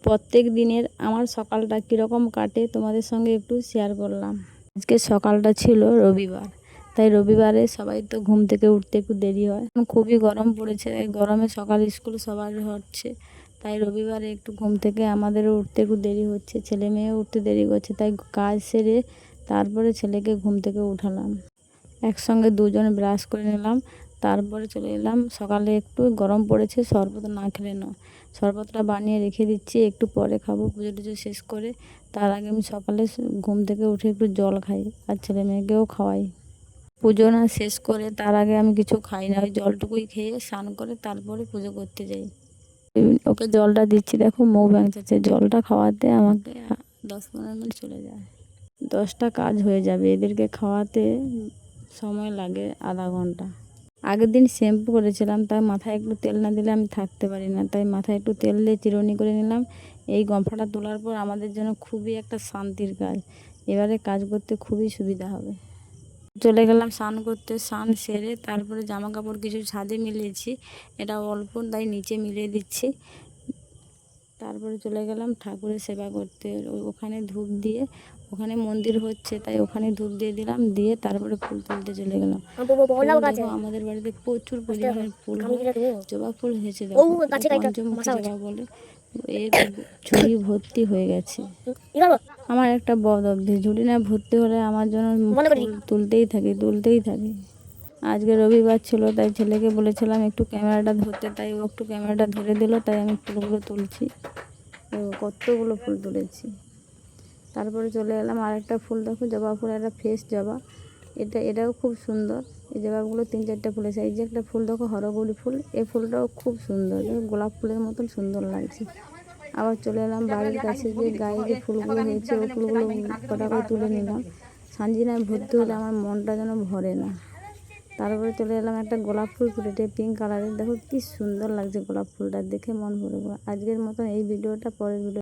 প্রত্যেক দিনের আমার সকালটা কীরকম কাটে তোমাদের সঙ্গে একটু শেয়ার করলাম। আজকে সকালটা ছিল রবিবার, তাই রবিবারে সবাই তো ঘুম থেকে উঠতে একটু দেরি হয়। খুবই গরম পড়েছে, এই গরমে সকাল স্কুল সবার হচ্ছে, তাই রবিবারে একটু ঘুম থেকে আমাদেরও উঠতে একটু দেরি হচ্ছে, ছেলে মেয়েও উঠতে দেরি করছে। তাই কাজ সেরে তারপরে ছেলেকে ঘুম থেকে উঠালাম, একসঙ্গে দুজন ব্রাশ করে নিলাম, তারপরে চলে এলাম। সকালে একটু গরম পড়েছে, শরবত না খেলে নয়, শরবতটা বানিয়ে রেখে দিচ্ছি, একটু পরে খাবো পুজো টুজো শেষ করে। তার আগে আমি সকালে ঘুম থেকে উঠে একটু জল খাই আর ছেলে মেয়েকেও খাওয়াই। পুজো না শেষ করে তার আগে আমি কিছু খাই না, ওই জলটুকুই খেয়ে স্নান করে তারপরে পুজো করতে যাই। ওকে জলটা দিচ্ছি, দেখো মুখ ব্যাংচাচ্ছে, জলটা খাওয়াতে আমাকে 10-15 মিনিট চলে যায়, 10টা কাজ হয়ে যাবে। এদেরকে খাওয়াতে সময় লাগে আধা ঘন্টা। আগের দিন শ্যাম্পু করেছিলাম, তাই মাথায় একটু তেল না দিলে আমি থাকতে পারি না, তাই মাথায় একটু তেল দিয়ে চিরুনি করে নিলাম। এই গম্ফাটা তোলার পর আমাদের জন্য খুবই একটা শান্তির কাজ, এবারে কাজ করতে খুবই সুবিধা হবে। চলে গেলাম স্নান করতে, স্নান সেরে তারপরে জামা কাপড় কিছু ছাদে মিলিয়েছি, এটা অল্প তাই নিচে মিলিয়ে দিচ্ছি। তারপরে চলে গেলাম ঠাকুরের সেবা করতে, ওখানে ধূপ দিয়ে, ওখানে মন্দির হচ্ছে তাই ওখানে ধূপ দিয়ে দিলাম, দিয়ে তারপরে ফুল তুলতে চলে গেলাম। দেখো আমাদের বাড়িতে প্রচুর পরিমাণের ফুল হয়, জবা ফুল হয়েছে, দেখো পঞ্চমুখী জবা বলে, এর ঝুড়ি ভর্তি হয়ে গেছে। আমার একটা বদ অভ্যেস, ঝুড়ি না ভর্তি হলে আমার জন্য ফুল তুলতেই থাকি। আজকে রবিবার ছিল, তাই ছেলেকে বলেছিলাম একটু ক্যামেরাটা ধরতে, তাই ও একটু ক্যামেরাটা ধরে দিল, তাই আমি ফুলগুলো তুলছি। কতগুলো ফুল তুলেছি। তারপরে চলে এলাম আরেকটা ফুল, দেখো জবা ফুল, একটা ফ্রেশ জবা, এটাও খুব সুন্দর। এই জবাগুলো 3-4টা ফুল আছে। এই যে একটা ফুল দেখো হরগৌরী ফুল, এই ফুলটাও খুব সুন্দর, দেখো গোলাপ ফুলের মতন সুন্দর লাগছে। আবার চলে এলাম বাড়ির কাছে যে গায়ে যে ফুলগুলো হয়েছে, ওই ফুলগুলো কটা করে তুলে নিলাম। সানজিনায় ভর্তি হলে আমার মনটা যেন ভরে না। তারপরে চলে এলাম একটা গোলাপ ফুল ফুটেছে পিঙ্ক কালারের, দেখো কি সুন্দর লাগছে গোলাপ ফুলটা দেখে, মন ভরে গেল। আজকের মতন এই ভিডিওটা, পরের ভিডিও